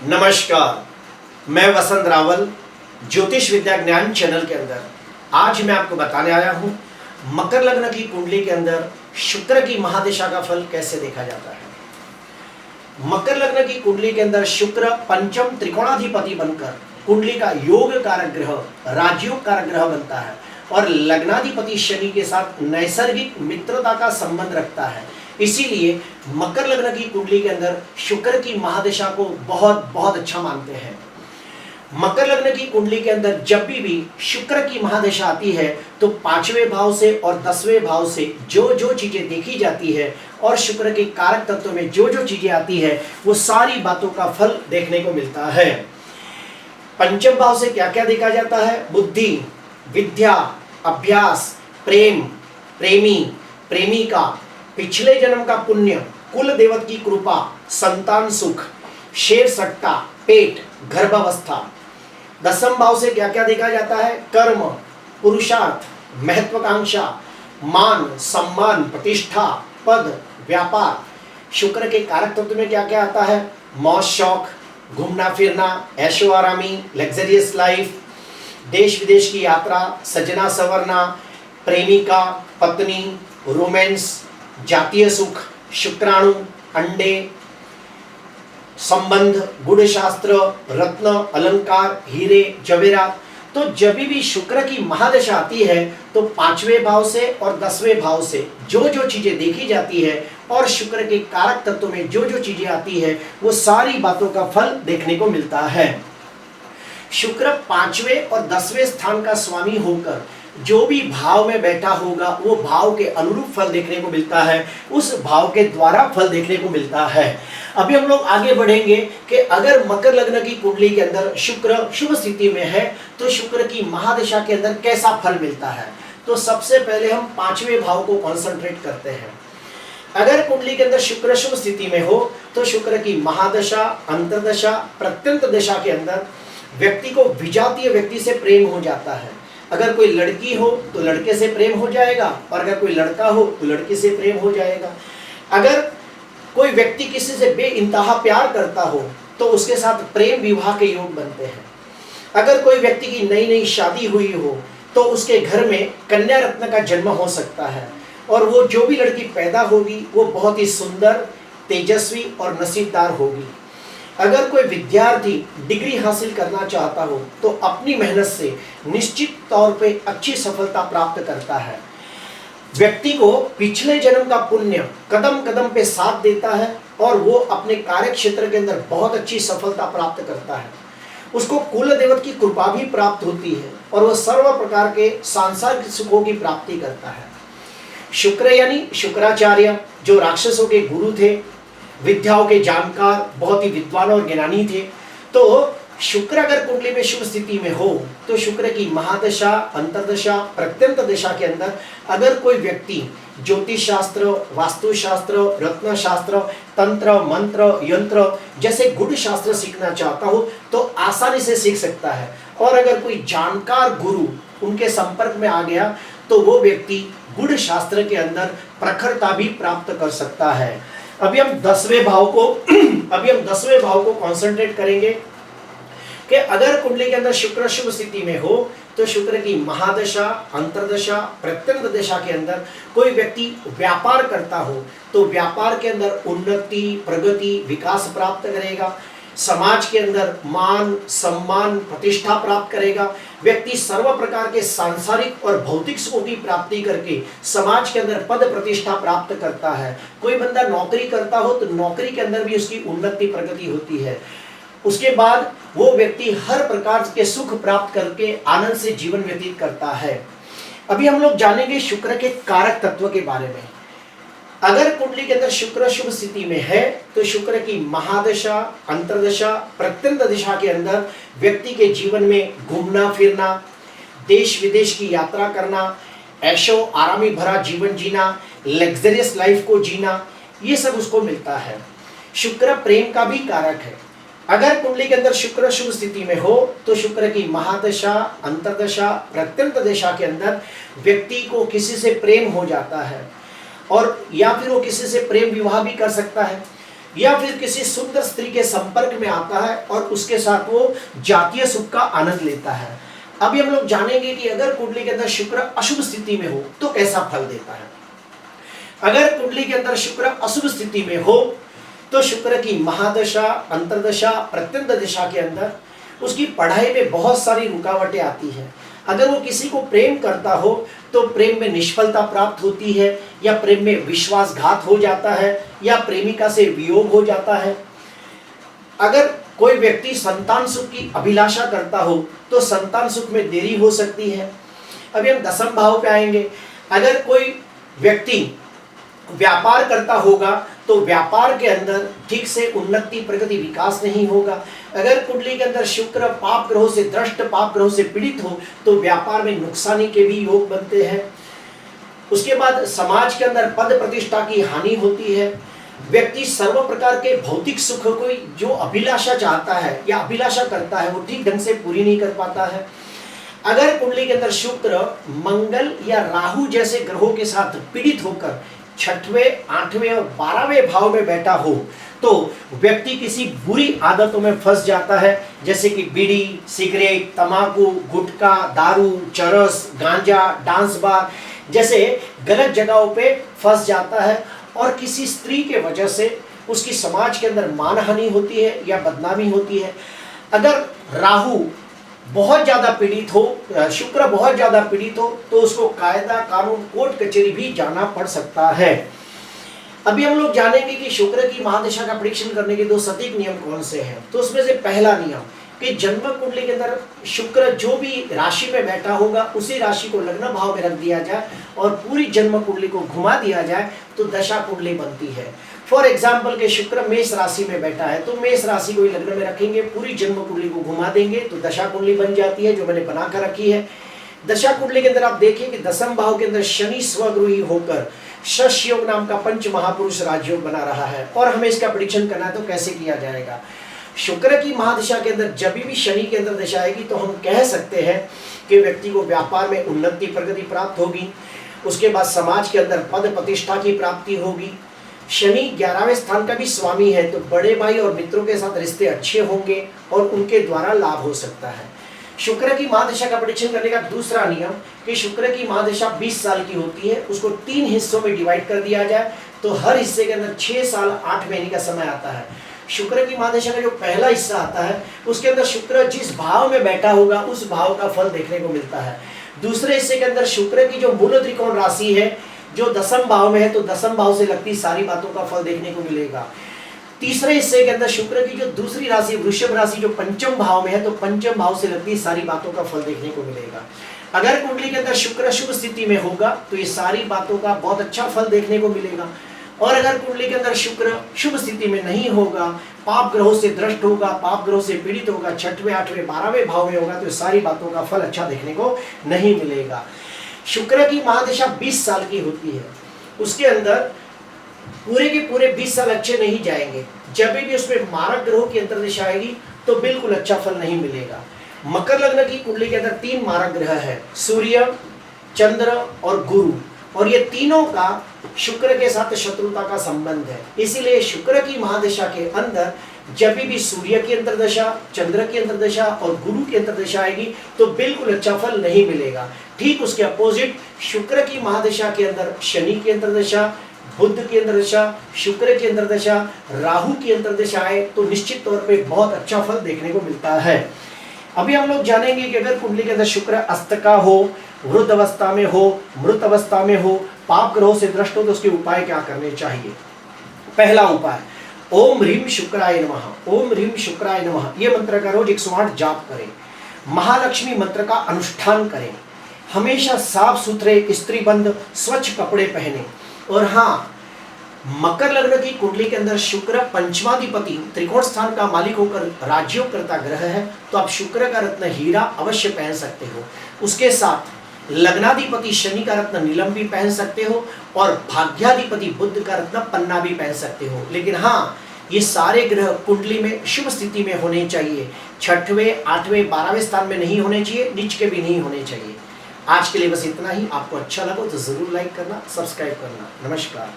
नमस्कार, मैं वसंत रावल ज्योतिष विद्या ज्ञान चैनल के अंदर आज मैं आपको बताने आया हूं मकर लग्न की कुंडली के अंदर शुक्र की महादशा का फल कैसे देखा जाता है। मकर लग्न की कुंडली के अंदर शुक्र पंचम त्रिकोणाधिपति बनकर कुंडली का योग कारक ग्रह, राजयोग कारक ग्रह बनता है और लग्नाधिपति शनि के साथ नैसर्गिक मित्रता का संबंध रखता है। इसीलिए मकर लग्न की कुंडली के अंदर शुक्र की महादशा को बहुत बहुत अच्छा मानते हैं। मकर लग्न की कुंडली के अंदर जब भी शुक्र की महादशा आती है तो 5वें भाव से और 10वें भाव से जो जो चीजें देखी जाती है और शुक्र के कारक तत्व में जो जो चीजें आती है वो सारी बातों का फल देखने को मिलता है। पंचम भाव से क्या क्या देखा जाता है? बुद्धि, विद्या, अभ्यास, प्रेम, प्रेमी, प्रेमिका, पिछले जन्म का पुण्य, कुल देवत की कृपा, संतान सुख, शेर सट्टा, पेट, गर्भावस्था। दसम भाव से क्या क्या देखा जाता है? कर्म, पुरुषार्थ, महत्वाकांक्षा, मान, सम्मान, प्रतिष्ठा, पद, व्यापार। शुक्र के कारक तत्व में क्या क्या आता है? मौज शौक, घूमना फिरना, ऐशो आरामी, लग्जरियस लाइफ, देश विदेश की यात्रा, सजना संवरना, प्रेमिका, पत्नी, रोमांस, जातीय सुख, शुक्राणु, अंडे, संबंध, गुण शास्त्र, रत्न, अलंकार, हीरे, जवेरात। तो जब भी शुक्र की महादशा आती है तो 5वें भाव से और 10वें भाव से जो जो चीजें देखी जाती है और शुक्र के कारक तत्व में जो जो चीजें आती है वो सारी बातों का फल देखने को मिलता है। शुक्र 5वें और 10वें स्थान का स्वामी होकर जो भी भाव में बैठा होगा वो भाव के अनुरूप फल देखने को मिलता है, उस भाव के द्वारा फल देखने को मिलता है। अभी हम लोग आगे बढ़ेंगे कि अगर मकर लग्न की कुंडली के अंदर शुक्र शुभ स्थिति में है तो शुक्र की महादशा के अंदर कैसा फल मिलता है। तो सबसे पहले हम 5वें भाव को कॉन्सेंट्रेट करते हैं। अगर कुंडली के अंदर शुक्र शुभ स्थिति में हो तो शुक्र की महादशा, अंतरदशा, प्रत्यंत दशा के अंदर व्यक्ति को विजातीय व्यक्ति से प्रेम हो जाता है। अगर कोई लड़की हो तो लड़के से प्रेम हो जाएगा और अगर कोई लड़का हो तो लड़की से प्रेम हो जाएगा। अगर कोई व्यक्ति किसी से बेइंतहा प्यार करता हो तो उसके साथ प्रेम विवाह के योग बनते हैं। अगर कोई व्यक्ति की नई नई शादी हुई हो तो उसके घर में कन्या रत्न का जन्म हो सकता है और वो जो भी लड़की पैदा होगी वो बहुत ही सुंदर, तेजस्वी और नसीबदार होगी। अगर कोई विद्यार्थी डिग्री हासिल करना चाहता हो तो अपनी मेहनत से निश्चित तौर पे अच्छी सफलता प्राप्त करता है। व्यक्ति को पिछले जन्म का पुण्य कदम कदम पे साथ देता है और वो अपने कार्य क्षेत्र के अंदर बहुत अच्छी सफलता प्राप्त करता है। उसको कुल देवत की कृपा भी प्राप्त होती है और वह सर्व प्रकार के सांसारिक सुखों की प्राप्ति करता है। शुक्र यानी शुक्राचार्य जो राक्षसों के गुरु थे, विद्याओं के जानकार, बहुत ही विद्वान और ज्ञानी थे। तो शुक्र अगर कुंडली में शुभ स्थिति में हो तो शुक्र की महादशा, अंतरदशा, प्रत्यंत दशा के अंदर अगर कोई व्यक्ति ज्योतिष शास्त्र, वास्तुशास्त्र, रत्न शास्त्र, तंत्र, मंत्र, यंत्र जैसे गुण शास्त्र सीखना चाहता हो तो आसानी से सीख सकता है। और अगर कोई जानकार गुरु उनके संपर्क में आ गया तो वो व्यक्ति गुण शास्त्र के अंदर प्रखरता भी प्राप्त कर सकता है। अभी हम 10वें भाव को कॉन्सेंट्रेट करेंगे कि अगर कुंडली के अंदर शुक्र शुभ स्थिति में हो तो शुक्र की महादशा, अंतरदशा, प्रत्यंत दशा के अंदर कोई व्यक्ति व्यापार करता हो तो व्यापार के अंदर उन्नति, प्रगति, विकास प्राप्त करेगा। समाज के अंदर मान, सम्मान, प्रतिष्ठा प्राप्त करेगा। व्यक्ति सर्व प्रकार के सांसारिक और भौतिक सुखों की प्राप्ति करके समाज के अंदर पद प्रतिष्ठा प्राप्त करता है। कोई बंदा नौकरी करता हो तो नौकरी के अंदर भी उसकी उन्नति, प्रगति होती है। उसके बाद वो व्यक्ति हर प्रकार के सुख प्राप्त करके आनंद से जीवन व्यतीत करता है। अभी हम लोग जानेंगे शुक्र के कारक तत्व के बारे में। अगर कुंडली के अंदर शुक्र शुभ स्थिति में है तो शुक्र की महादशा, अंतरदशा, प्रत्यंत दशा के अंदर व्यक्ति के जीवन में घूमना फिरना, देश विदेश की यात्रा करना, ऐशो आरामी भरा जीवन जीना, लग्जरियस लाइफ को जीना, ये सब उसको मिलता है। शुक्र प्रेम का भी कारक है। अगर कुंडली के अंदर शुक्र शुभ स्थिति में हो तो शुक्र की महादशा, अंतरदशा, प्रत्यंत दशा के अंदर व्यक्ति को किसी से प्रेम हो जाता है और या फिर वो किसी से प्रेम विवाह भी कर सकता है। या फिर किसी सुंदर स्त्री के संपर्क में आता है और उसके साथ वो जातीय सुख का आनंद लेता है। अभी हम लोग जानेंगे कि अगर कुंडली के अंदर शुक्र अशुभ स्थिति में हो तो कैसा फल देता है। अगर कुंडली के अंदर शुक्र अशुभ स्थिति में हो तो शुक्र की महादशा, अंतर्दशा, प्रत्यंत दशा के अंदर उसकी पढ़ाई में बहुत सारी रुकावटें आती हैं। अगर वो किसी को प्रेम करता हो तो प्रेम में निष्फलता प्राप्त होती है, या प्रेम में विश्वासघात हो जाता है, या प्रेमिका से वियोग हो जाता है। अगर कोई व्यक्ति संतान सुख की अभिलाषा करता हो तो संतान सुख में देरी हो सकती है। अभी हम दसम भाव पे आएंगे। अगर कोई व्यक्ति व्यापार करता होगा तो व्यापार के अंदर ठीक से उन्नति, प्रगति, विकास नहीं होगा। अगर कुंडली के अंदर शुक्र पाप ग्रहों से दृष्ट, पाप ग्रहों से पीड़ित हो तो व्यापार में नुकसानी के भी योग बनते हैं। उसके बाद समाज के अंदर पद प्रतिष्ठा की हानि होती है। व्यक्ति सर्व प्रकार के भौतिक सुख को जो अभिलाषा चाहता है या अभिलाषा करता है वो ठीक ढंग से पूरी नहीं कर पाता है। अगर कुंडली के अंदर शुक्र मंगल या राहु जैसे ग्रहों के साथ पीड़ित होकर छठवें, 8वें और 12वें भाव में बैठा हो तो व्यक्ति किसी बुरी आदतों में फंस जाता है, जैसे कि बीड़ी, सिगरेट, तंबाकू, गुटखा, दारू, चरस, गांजा, डांस बार जैसे गलत जगहों पे फंस जाता है, और किसी स्त्री के वजह से उसकी समाज के अंदर मानहानि होती है या बदनामी होती है। अगर राहु बहुत ज्यादा पीड़ित हो, शुक्र बहुत ज्यादा पीड़ित हो तो उसको कायदा, कानून, कोर्ट कचहरी भी जाना पड़ सकता है। अभी हम लोग जानेंगे कि शुक्र की महादशा का परीक्षण करने के 2 सटीक नियम कौन से हैं। तो उसमें से पहला नियम कि जन्म कुंडली के अंदर शुक्र जो भी राशि में बैठा होगा उसी राशि को लग्न भाव में रख दिया जाए और पूरी जन्म कुंडली को घुमा दिया जाए तो दशा कुंडली बनती है। फॉर एग्जाम्पल के शुक्र मेष राशि में बैठा है तो मेष राशि को ही लग्न में रखेंगे, पूरी जन्म कुंडली को घुमा देंगे तो दशा कुंडली बन जाती है, जो मैंने बना कर रखी है। दशा कुंडली के अंदर आप देखिए कि दसम भाव के अंदर शनि स्वगृही होकर शश योग नाम का पंच महापुरुष राजयोग बना रहा है, और हमें इसका परीक्षण करना है तो कैसे किया जाएगा। शुक्र की महादशा के अंदर जब भी शनि के अंदर दशा आएगी तो हम कह सकते हैं कि व्यक्ति को व्यापार में उन्नति, प्रगति प्राप्त होगी। उसके बाद समाज के अंदर पद प्रतिष्ठा की प्राप्ति होगी। शनि 11वें स्थान का भी स्वामी है तो बड़े भाई और मित्रों के साथ रिश्ते अच्छे होंगे और उनके द्वारा लाभ हो सकता है। शुक्र की महादशा का परीक्षण करने का दूसरा नियम कि शुक्र की महादशा 20 साल की होती है, उसको 3 हिस्सों में डिवाइड कर दिया जाए तो हर हिस्से के अंदर 6 साल 8 महीने का समय आता है। शुक्र की महादशा का जो पहला हिस्सा आता है उसके अंदर शुक्र जिस भाव में बैठा होगा उस भाव का फल देखने को मिलता है। दूसरे हिस्से के अंदर शुक्र की जो मूल त्रिकोण राशि है जो दसम भाव में है तो दसम भाव से लगती सारी बातों का फल देखने को मिलेगा। तीसरे हिस्से के अंदर शुक्र की जो दूसरी राशि वृषभ राशि जो पंचम भाव में है तो पंचम भाव से लगती सारी बातों का फल देखने को मिलेगा। अगर कुंडली के अंदर शुक्र शुभ स्थिति में होगा तो ये सारी बातों का बहुत अच्छा फल देखने को मिलेगा, और अगर कुंडली के अंदर शुक्र शुभ स्थिति में नहीं होगा, पाप ग्रहों से दृष्ट होगा, पाप ग्रहों से पीड़ित होगा, छठवें, 8वें, 12वें भाव में होगा तो सारी बातों का फल अच्छा देखने को नहीं मिलेगा। शुक्र की महादशा 20 साल की होती है, उसके अंदर पूरे के पूरे 20 साल अच्छे नहीं जाएंगे। जब भी उसमें मारक ग्रहों की अंतर्दशा आएगी तो बिल्कुल अच्छा फल नहीं मिलेगा। मकर लग्न की कुंडली के अंदर 3 मारक ग्रह है, सूर्य, चंद्र और गुरु, और ये तीनों का शुक्र के साथ शत्रुता का संबंध है। इसीलिए शुक्र की महादशा के अंदर जब भी सूर्य की अंतर्दशा, चंद्र की अंतर्दशा और गुरु की अंतर्दशा आएगी तो बिल्कुल अच्छा फल नहीं मिलेगा। ठीक उसके अपोजिट शुक्र की महादशा के अंदर शनि की अंतर्दशा, बुध की अंतर्दशा, शुक्र की अंतर्दशा, राहु की अंतर्दशा आए तो निश्चित तौर पे बहुत अच्छा फल देखने को मिलता है। अभी हम लोग जानेंगे कि अगर कुंडली के अंदर शुक्र अस्त का हो, वृद्ध अवस्था में हो, मृत अवस्था में हो, पाप ग्रहों से दृष्ट हो तो उसके उपाय क्या करने चाहिए। पहला उपाय ओम ह्रीम शुक्राय नमः, ओम ह्रीम शुक्राय नमः, ये मंत्र का रोज 108 जाप करें। महालक्ष्मी मंत्र का अनुष्ठान करें। हमेशा साफ सुथरे स्त्रीबंध स्वच्छ कपड़े पहने। और हाँ, मकर लग्न की कुंडली के अंदर शुक्र पंचमाधिपति त्रिकोण स्थान का मालिक होकर राजयोग करता ग्रह है तो आप शुक्र का रत्न हीरा अवश्य पहन सकते हो। उसके साथ लग्नाधिपति शनि का रत्न नीलम भी पहन सकते हो और भाग्याधिपति बुध का रत्न पन्ना भी पहन सकते हो। लेकिन हाँ, ये सारे ग्रह कुंडली में शुभ स्थिति में होने चाहिए, छठवें, 8वें, 12वें स्थान में नहीं होने चाहिए, नीच के भी नहीं होने चाहिए। आज के लिए बस इतना ही। आपको अच्छा लगा तो जरूर लाइक करना, सब्सक्राइब करना। नमस्कार।